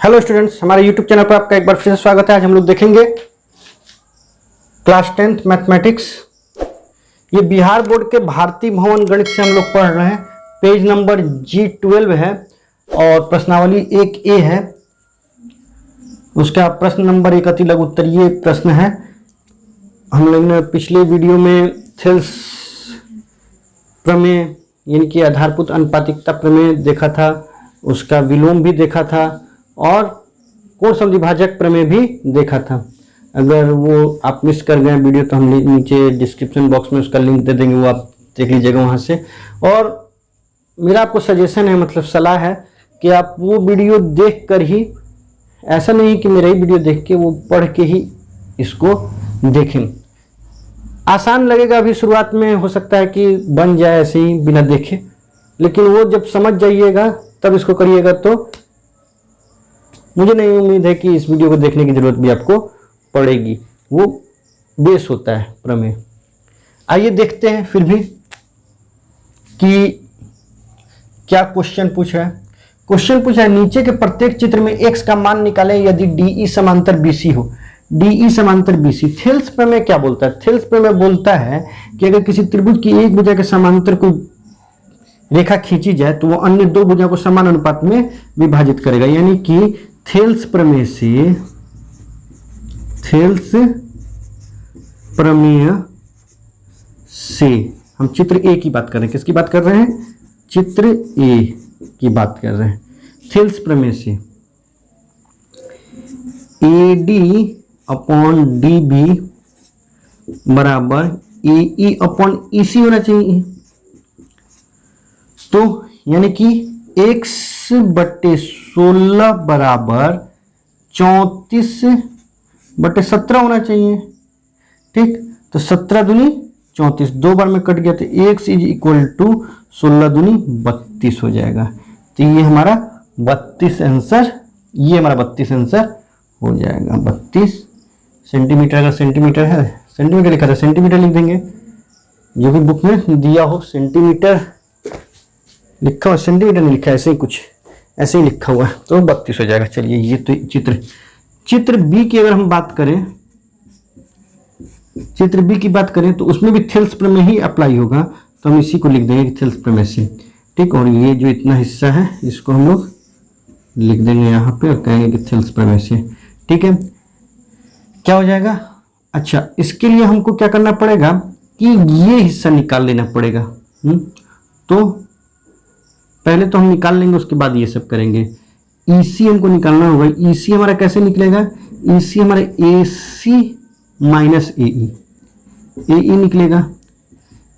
Hello students, हमारे YouTube channel पर आपका एक बार फिर से स्वागत है। आज हम लोग देखेंगे क्लास 10th मैथमेटिक्स। ये बिहार बोर्ड के भारतीय भवन गणित से हम लोग पढ़ रहे हैं। पेज नंबर G12 है और प्रश्नावली 1A है। उसका प्रश्न नंबर 1 अति लघु उत्तरीय प्रश्न है। हम लोग ने पिछले वीडियो में थेल्स प्रमेय यानी कि आधारभूत अनुपातिकता प्रमेय देखा था, उसका विलोम भी देखा था और कोण समद्विभाजक प्रमेय भी देखा था। अगर वो आप मिस कर गए वीडियो तो हम नीचे डिस्क्रिप्शन बॉक्स में उसका लिंक दे देंगे, वो आप देख लीजिएगा वहाँ से। और मेरा आपको सजेशन है, मतलब सलाह है कि आप वो वीडियो देख कर ही, ऐसा नहीं कि मेरा ही वीडियो देख के, वो पढ़ के ही इसको देखें। आसान लगेगा अभी शुरुआत में, हो सकता है कि बन जाए ऐसे ही बिना देखे, लेकिन वो जब समझ जाइएगा तब इसको करिएगा तो मुझे नहीं उम्मीद है कि इस वीडियो को देखने की जरूरत भी आपको पड़ेगी। वो बेस होता है प्रमेय। आइए देखते हैं फिर भी कि क्या क्वेश्चन पूछा है। क्वेश्चन पूछा है, नीचे के प्रत्येक चित्र में x का मान निकालें यदि DE समांतर BC हो। DE समांतर BC। थेल्स प्रमेय क्या बोलता है? थेल्स प्रमेय बोलता है कि अगर किसी त्रिभुज की एक भुजा के समांतर कोई रेखा खींची जाए तो वो अन्य दो भुजा को समान अनुपात में विभाजित करेगा। यानी कि थेल्स प्रमेय से हम चित्र ए की बात कर रहे हैं। किसकी बात कर रहे हैं? चित्र ए की बात कर रहे हैं। थेल्स प्रमेय से AD अपॉन DB बराबर AE अपॉन EC होना चाहिए। तो यानी कि x/16 बराबर 34/17 होना चाहिए। ठीक, तो 17 दूनी 34, दो बार में कट गया तो x = 16 दूनी 32 हो जाएगा। तो ये हमारा 32 आंसर, ये हमारा 32 आंसर हो जाएगा। 32 सेंटीमीटर, अगर सेंटीमीटर है, सेंटीमीटर लिखा था सेंटीमीटर लिख देंगे, जो भी बुक में दिया हो। सेंटीमीटर लिखा हुआ, सेंटीमीटर नहीं लिखा, ऐसे ही कुछ ऐसे ही लिखा हुआ है, तो 32 हो जाएगा। चलिए, ये तो चित्र बी की अगर हम बात करें, चित्र बी की बात करें तो उसमें भी थेल्स प्रमेय ही अप्लाई होगा। तो हम इसी को लिख देंगे कि थेल्स प्रमेय से। ठीक, और ये जो इतना हिस्सा है इसको हम लोग लिख देंगे यहाँ पे और कहेंगे कि थेल्स प्रमेय से। ठीक है, क्या हो जाएगा? अच्छा, इसके लिए हमको क्या करना पड़ेगा कि ये हिस्सा निकाल लेना पड़ेगा। तो पहले तो हम निकाल लेंगे, उसके बाद ये सब करेंगे। EC हमको निकालना होगा। EC हमारा कैसे निकलेगा? EC हमारा AC माइनस AE, AE निकलेगा।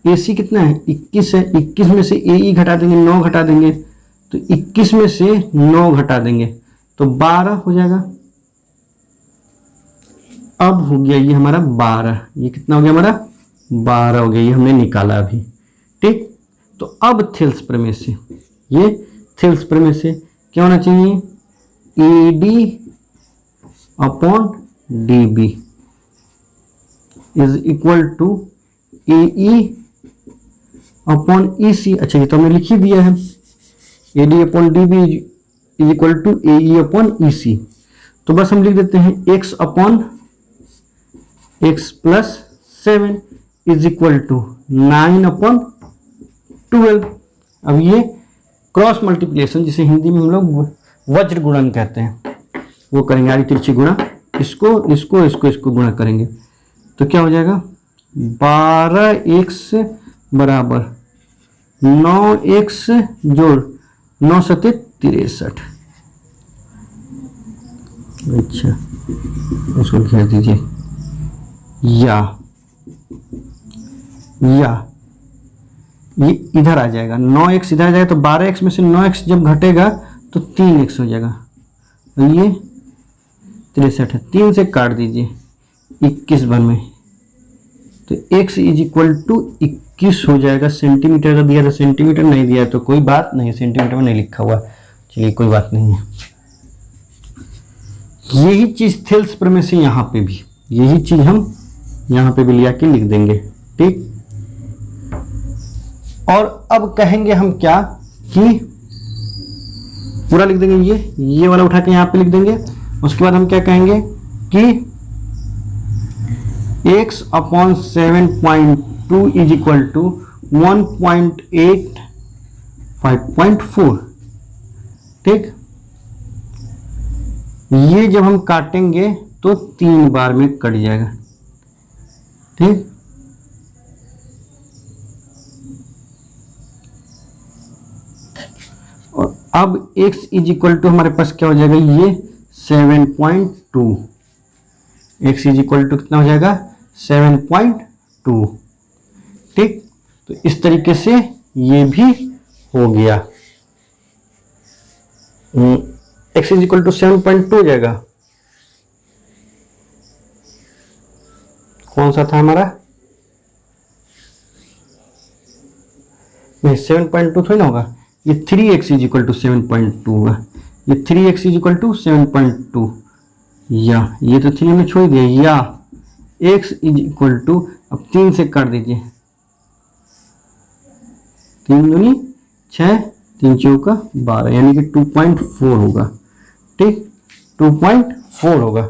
AC कितना है? 21 है। 21 में से AE घटा देंगे, 9 घटा देंगे, तो 21 में से 9 घटा देंगे तो 12 हो जाएगा। अब हो गया ये हमारा 12। ये कितना हो गया? हमारा 12 हो गया। ये हमने निकाला अभी। ठीक, तो अब थेल्स प्रमेय से, ये थेल्स प्रमेय से क्या होना चाहिए? AD upon DB is equal to AE upon EC। अच्छा, ये तो हमने लिख ही दिया है। AD upon DB is equal to AE upon EC। तो बस हम लिख देते हैं x upon x plus 7 is equal to 9 upon 12। अब ये क्रॉस मल्टीप्लिकेशन, जिसे हिंदी में हम लोग वज्र गुणन कहते हैं, वो करेंगे। आड़ी तिरछी गुणा, इसको गुणा करेंगे तो क्या हो जाएगा? 12x बराबर 9x जोड़ 9 7 63। अच्छा, इसको घेर दीजिए। या ये इधर आ जाएगा, 9x इधर आ जाएगा, तो 12x में से 9x जब घटेगा तो 3x हो जाएगा। ये 63 है, 3 से काट दीजिए 21 बन में, तो x = 21 हो जाएगा। सेंटीमीटर का दिया था, सेंटीमीटर नहीं दिया तो कोई बात नहीं, सेंटीमीटर में नहीं लिखा हुआ, चलिए कोई बात नहीं है। यही चीज थेल्स प्रमेय से यहाँ पे भी, यही चीज हम यहाँ पे भी लिया के लिख देंगे। ठीक, और अब कहेंगे हम क्या कि पूरा लिख देंगे, ये वाला उठा के यहाँ पे लिख देंगे। उसके बाद हम क्या कहेंगे कि x upon 7.2 is equal to 1.8 5.4। ठीक, ये जब हम काटेंगे तो 3 बार में कट जाएगा। ठीक, और अब x इज इक्वल टू हमारे पास क्या हो जाएगा, ये 7.2। x इज इक्वल टू कितना हो जाएगा, 7.2। ठीक, तो इस तरीके से ये भी हो गया। x इज इक्वल टू 7.2 हो जाएगा। कौन सा था हमारा, नहीं 7.2 थोड़ी ना होगा, ये 3x इज इक्वल टू 7.2 होगा। ये 3x इज इक्वल टू 7.2, या ये तो 3 में छोड़ दिया, या x इज इक्वल टू, अब 3 से काट दीजिए, 3 दूनी 6, 3 चौका 12, यानी कि 2.4 होगा। ठीक, 2.4 होगा।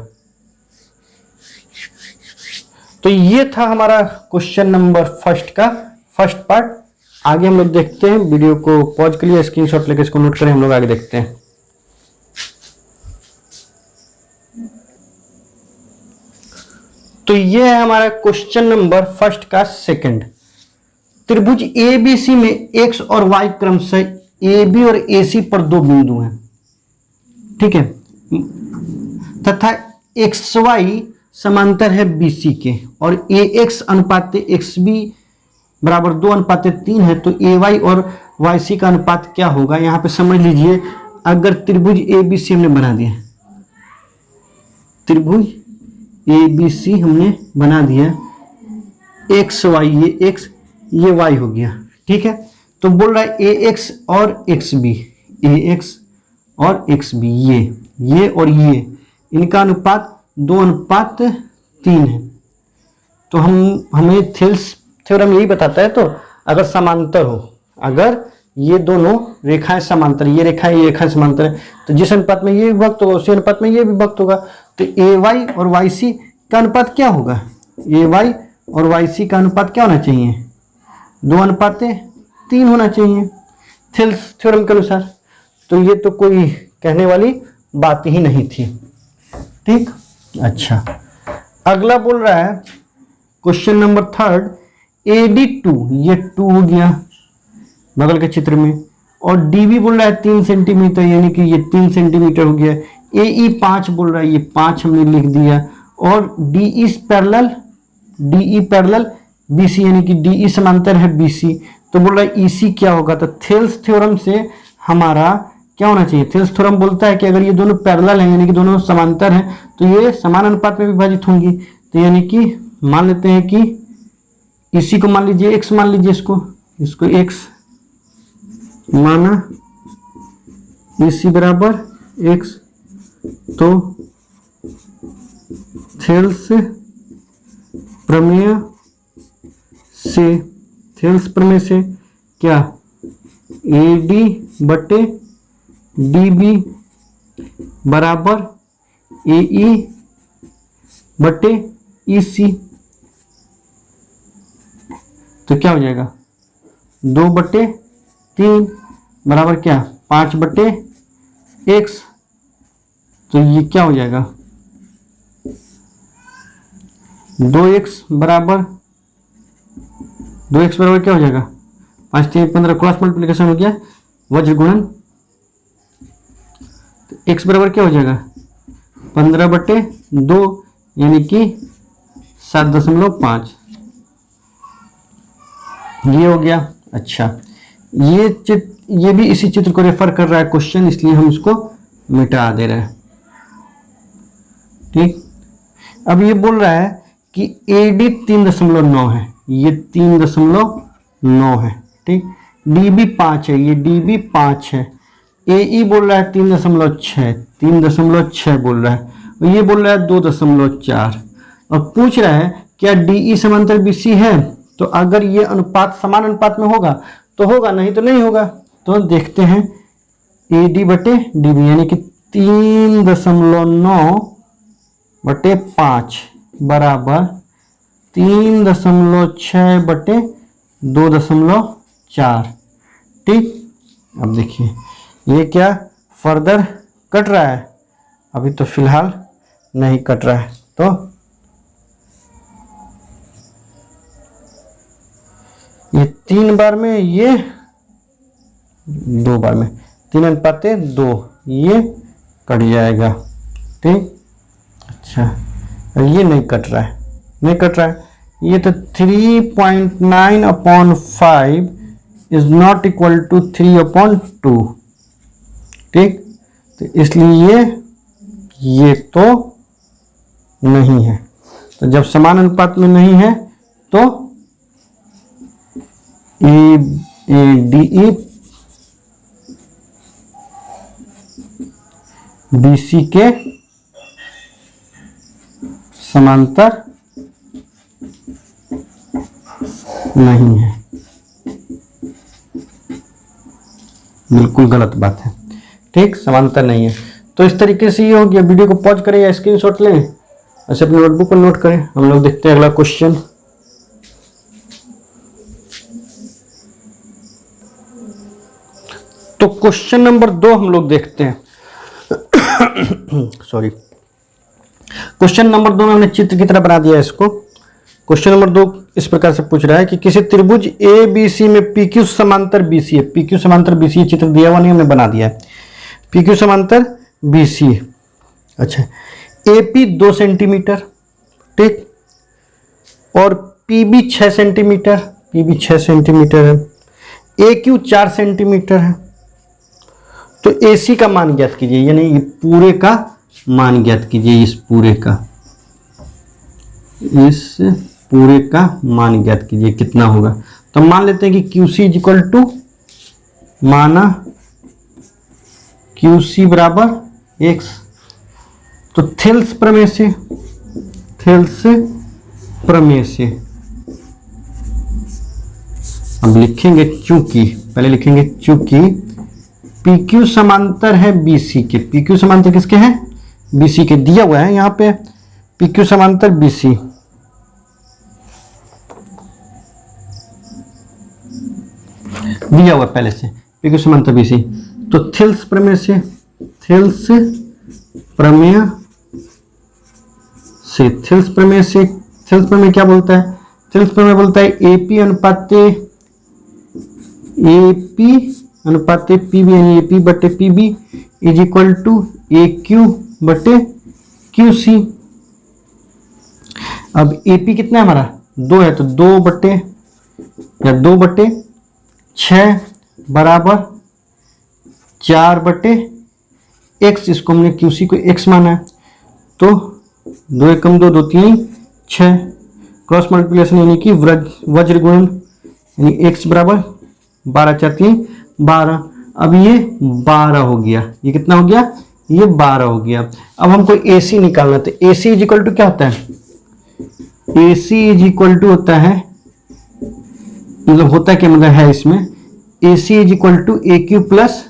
तो ये था हमारा क्वेश्चन नंबर फर्स्ट का फर्स्ट पार्ट। आगे हम लोग देखते हैं, वीडियो को पॉज के लिए स्क्रीनशॉट लेकर इसको नोट करें, हम लोग आगे देखते हैं। तो ये है हमारा क्वेश्चन नंबर फर्स्ट का सेकंड। त्रिभुज ABC में x और y क्रमशः AB और AC पर 2 बिंदु हैं। ठीक है, तथा XY समांतर है BC के, और AX अनुपात XB बराबर 2:3 है। तो AY और YC का अनुपात क्या होगा, यहाँ पे समझ लीजिए। अगर त्रिभुज ABC हमने बना दिया, त्रिभुज ABC हमने बना दिया, XY ये X ये Y हो गया। ठीक है, तो बोल रहा है AX और XB, AX और XB, ये और ये, इनका अनुपात 2:3 है। तो हमें थेल्स थ्योरम यही बताता है। तो अगर समांतर हो, अगर ये दोनों रेखाएं समांतर, ये रेखाएं समांतर है, तो जिस अनुपात में ये विभक्त होगा उसी अनुपात में ये विभक्त होगा। तो AY और YC का अनुपात क्या होगा, AY और YC का अनुपात क्या होना चाहिए, 2:3 होना चाहिए थेल्स थ्योरम के अनुसार। तो ये तो कोई कहने वाली बात ही नहीं थी। ठीक, अच्छा, अगला बोल रहा है क्वेश्चन नंबर थर्ड, AD2, ये 2 हो गया बगल के चित्र में, और DB बोल रहा है 3 सेंटीमीटर, यानी कि ये 3 सेंटीमीटर हो गया। AE 5 बोल रहा है, ये 5 हमने लिख दिया। और DE पैरेलल BC, यानी कि DE समांतर है BC। तो बोल रहा है EC क्या होगा। तो थेल्स थ्योरम से हमारा क्या होना चाहिए, थेल्स थ्योरम बोलता है कि अगर ये दोनों पैरेलल हैं, यानी कि दोनों समांतर हैं, तो ये समान अनुपात में विभाजित होंगी। तो यानी कि मान लेते हैं कि इसी को मान लीजिए x, मान लीजिए इसको x माना, इसी बराबर x। तो थेल्स प्रमेय से क्या, AD बटे DB बराबर AE बटे EC। तो क्या हो जाएगा, 2/3 बराबर क्या, 5/x। तो ये क्या हो जाएगा, 2x बराबर क्या हो जाएगा, 5 3 15, क्रॉस मल्टीप्लिकेशन हो गया, वज्र गुणन। तो x बराबर क्या हो जाएगा, 15/2, यानी कि 7.5, ये हो गया। अच्छा, ये भी इसी चित्र को रेफर कर रहा है क्वेश्चन, इसलिए हम इसको मिटा दे रहे हैं। ठीक, अब ये बोल रहा है कि AD 3.9 है, ये 3.9 है। ठीक, DB 5 है, ये DB 5 है। AE बोल रहा है 3.6 बोल रहा है, और ये बोल रहा है 2.4। और पूछ रहा है क्या DE समांतर BC है। तो अगर ये अनुपात समान अनुपात में होगा तो होगा, नहीं तो नहीं होगा। तो देखते हैं AD बटे DB, यानी कि 3.9/5 बराबर 3.6/2.4। ठीक, अब देखिए ये क्या फर्दर कट रहा है? अभी तो फिलहाल नहीं कट रहा है, तो ये 3 बार में, ये 2 बार में, 3:2 ये कट जाएगा। ठीक, अच्छा, ये नहीं कट रहा है, नहीं कट रहा है, ये तो 3.9/5 इज नॉट इक्वल टू 3/2। ठीक, तो इसलिए ये तो नहीं है। तो जब समान अनुपात में नहीं है तो ADE BC के समांतर नहीं है। बिल्कुल गलत बात है। ठीक, समांतर नहीं है। तो इस तरीके से ये हो गया। वीडियो को पॉज करें या स्क्रीनशॉट लें, ऐसे अपने नोटबुक पर नोट करें। हम लोग देखते हैं अगला क्वेश्चन। तो क्वेश्चन नंबर 2 हम लोग देखते हैं। सॉरी, क्वेश्चन नंबर 2 में हमने चित्र की तरह बना दिया इसको। क्वेश्चन नंबर 2 इस प्रकार से पूछ रहा है कि किसी त्रिभुज ABC में PQ समांतर BC है। PQ समांतर BC, चित्र दिया हुआ नहीं, हमने बना दिया है। PQ समांतर BC, अच्छा, AP 2 सेंटीमीटर, ठीक, और PB 6 सेंटीमीटर, PB 6 सेंटीमीटर है, AQ 4 सेंटीमीटर है। तो AC का मान ज्ञात कीजिए, यानी ये पूरे का मान ज्ञात कीजिए। इस पूरे का मान ज्ञात कीजिए, कितना होगा। तो मान लेते हैं कि QC इज इक्वल टू, माना QC बराबर X। तो थेल्स प्रमेय से अब लिखेंगे चूंकि, पहले लिखेंगे चूंकि PQ समांतर है BC के। PQ समांतर किसके हैं? BC के। दिया हुआ है यहां पे PQ समांतर BC, दिया हुआ पहले से PQ समांतर BC। तो थेल्स प्रमेय से क्या बोलता है? थेल्स प्रमेय बोलता है AP अनुपात PB, यानी AP बटे PB is equal to AQ बटे QC। अब AP कितना है हमारा? 2 है, तो 2/6 बराबर 4/x। इसको हमने QC को x माना है, तो 2 एकम 2, 2 3 6, क्रॉस मल्टीप्लिकेशन यानी कि वज्र गुणन, यानी x बराबर 12×4=3 12। अब ये 12 हो गया। ये कितना हो गया? ये 12 हो गया। अब हमको AC निकालना, तो AC इज इक्वल टू क्या होता है? AC इज इक्वल टू होता है, मतलब होता क्या, मतलब है इसमें AC is equal to AQ plus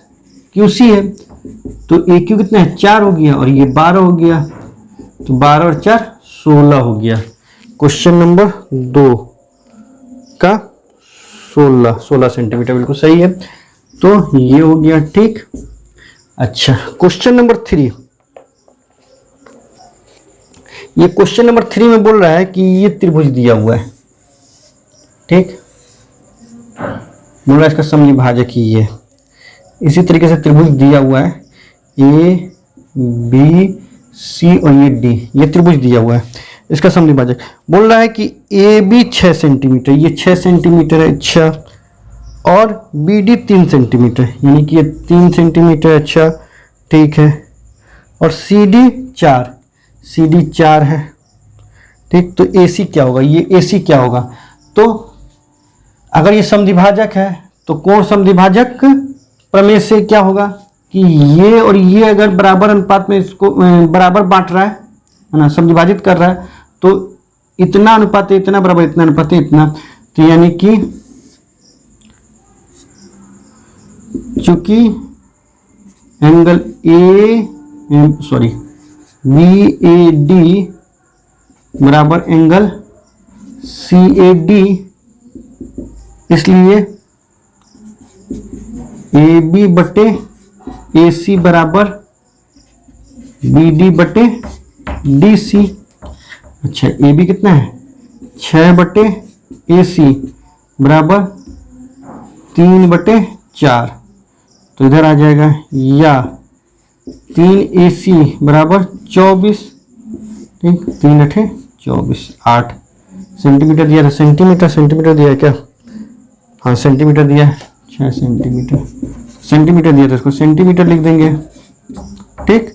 QC है। तो AQ कितना है? 4 हो गया, और ये 12 हो गया, तो 12 और 4 16 हो गया। क्वेश्चन नंबर 2 का 16 सेंटीमीटर बिल्कुल सही है। तो ये हो गया, ठीक। अच्छा, क्वेश्चन नंबर 3। ये क्वेश्चन नंबर 3 में बोल रहा है कि ये त्रिभुज दिया हुआ है, ठीक, बोल रहा है इसका समविभाजक ही ये। इसी तरीके से त्रिभुज दिया हुआ है ABC और ये D, ये त्रिभुज दिया हुआ है, इसका समविभाजक बोल रहा है कि AB 6 सेंटीमीटर, ये 6 सेंटीमीटर है, अच्छा, और BD 3 सेंटीमीटर, यानी कि ये 3 सेंटीमीटर, अच्छा, ठीक है, और CD 4 है, ठीक। तो AC क्या होगा? ये AC क्या होगा? तो अगर ये समद्विभाजक है तो कोण समद्विभाजक प्रमेय से क्या होगा कि ये और ये अगर बराबर अनुपात में इसको बराबर बांट रहा है ना, समद्विभाजित कर रहा है, तो इतना अनुपात है इतना बराबर इतना अनुपात है इतना। तो यानी कि चूंकि एंगल BAD बराबर एंगल CAD, इसलिए AB बटे AC बराबर BD बटे DC। अच्छा, AB कितना है 6 बटे AC बराबर 3 बटे 4, तो इधर आ जाएगा या 3AC बराबर 24, ठीक, 3 अठे 24, 8 सेंटीमीटर दिया था। सेंटीमीटर दिया है क्या? हाँ सेंटीमीटर दिया है, 6 सेंटीमीटर दिया था, इसको सेंटीमीटर लिख देंगे, ठीक।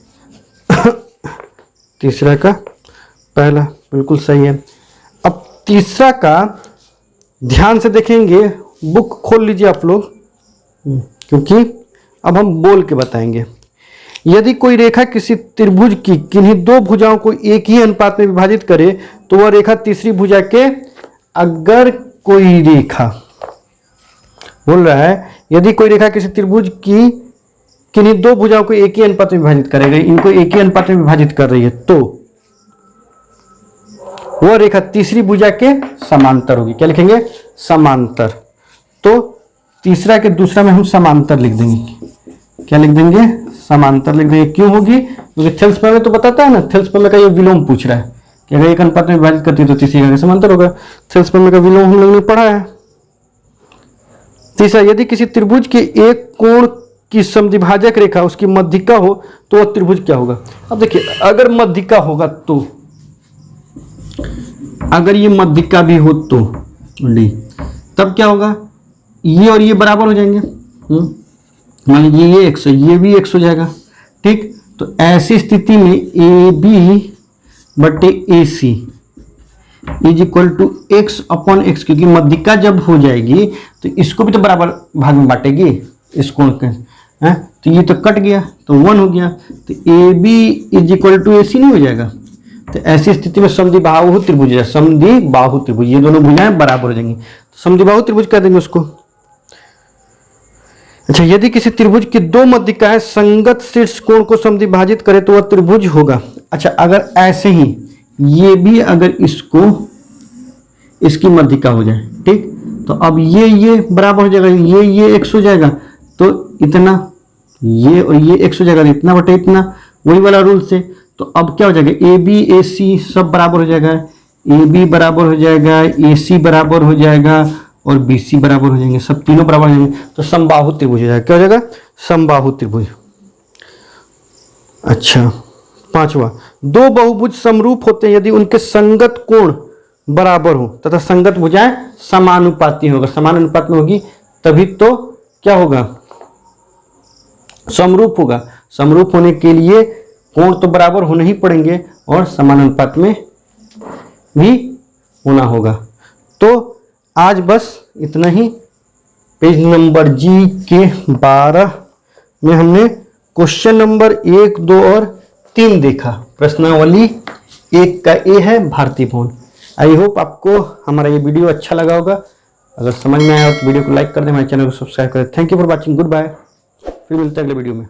तीसरा का पहला बिल्कुल सही है। अब तीसरा का ध्यान से देखेंगे, बुक खोल लीजिए आप लोग, क्योंकि अब हम बोल के बताएंगे। यदि कोई रेखा किसी त्रिभुज की किन्हीं दो भुजाओं को एक ही अनुपात में विभाजित करे तो वह रेखा तीसरी भुजा के, अगर कोई रेखा बोल रहा है यदि कोई रेखा किसी त्रिभुज की किन्हीं दो भुजाओं को एक ही अनुपात में विभाजित करेगा, इनको एक ही अनुपात में विभाजित कर रही है, तो वह रेखा तीसरी भुजा के समांतर होगी। क्या लिखेंगे? समांतर। तो तीसरा के दूसरा में हम समांतर लिख देंगे। क्या लिख देंगे? समांतर लिख देंगे। क्यों होगी? क्योंकि थेल्स प्रमेय तो बताता है ना, थेल्स प्रमेय का ये विलोम पूछ रहा है कि अगर एक अनुपात में विभाजित करती है तो तीसरी का समांतर होगा। थेल्स प्रमेय का विलोम हम लोगों ने पढ़ा है। तीसरा, यदि किसी त्रिभुज के एक कोण की समद्विभाजक रेखा उसकी मध्यिका हो तो वह त्रिभुज क्या होगा? अब देखिए, अगर मध्यिका होगा तो, अगर ये मध्यिका भी हो तो डी, तब क्या होगा? ये और ये बराबर हो जाएंगे। मान लीजिए ये 100, ये भी 100 हो जाएगा, ठीक। तो ऐसी स्थिति में AB बटे AC is equal to x upon x, क्योंकि मध्यिका जब हो जाएगी तो इसको भी तो बराबर भाग में बांटेगी इस कोण के, है? तो ये तो कट गया तो 1 हो गया, तो AB is equal to AC नहीं हो जाएगा। तो ऐसी स्थिति में समद्विबाहु त्रिभुज है, समद्विबाहु त्रिभुज, ये दोनों भुजाएं बराबर हो जाएंगी, तो समद्विबाहु त्रिभुज कह देंगे उसको। अच्छा, यदि किसी त्रिभुज की दो मध्यिकाएं संगत शीर्ष कोण को समद्विभाजित करे तो वह त्रिभुज होगा। अच्छा, अगर ऐसे ही ये भी अगर इसको इसकी मध्यिका हो जाए, ठीक, तो अब ये बराबर हो जाएगा, ये x हो जाएगा, तो इतना ये और ये x हो जाएगा, इतना बटे इतना, वही वाला रूल से। तो अब क्या हो जाएगा? AB AC सब बराबर हो जाएगा, AB बराबर हो जाएगा, AC बराबर हो जाएगा और BC बराबर हो जाएंगे, सब तीनों बराबर हो जाएंगे, तो समबाहु त्रिभुज हो जाएगा। क्या हो जाएगा? समबाहु त्रिभुज। अच्छा, पांचवा, दो बहुभुज समरूप होते हैं यदि उनके संगत कोण बराबर हो तथा संगत भुजाएं समानुपाती होगा। समानुपात में होगी तभी तो क्या होगा? समरूप होगा। समरूप होने के लिए कोण तो बराबर होने ही पड़ेंगे और समानुपात में भी होना होगा। तो आज बस इतना ही। पेज नंबर G के 12 में हमने क्वेश्चन नंबर 1, 2 और 3 देखा। प्रश्नावली 1 का A है भारतीय भवन। आई होप आपको हमारा ये वीडियो अच्छा लगा होगा। अगर समझ में आया हो तो वीडियो को लाइक कर दें, हमारे चैनल को सब्सक्राइब करें। Thank you for watching, good bye. फिर मिलते हैं अगले वीडियो में।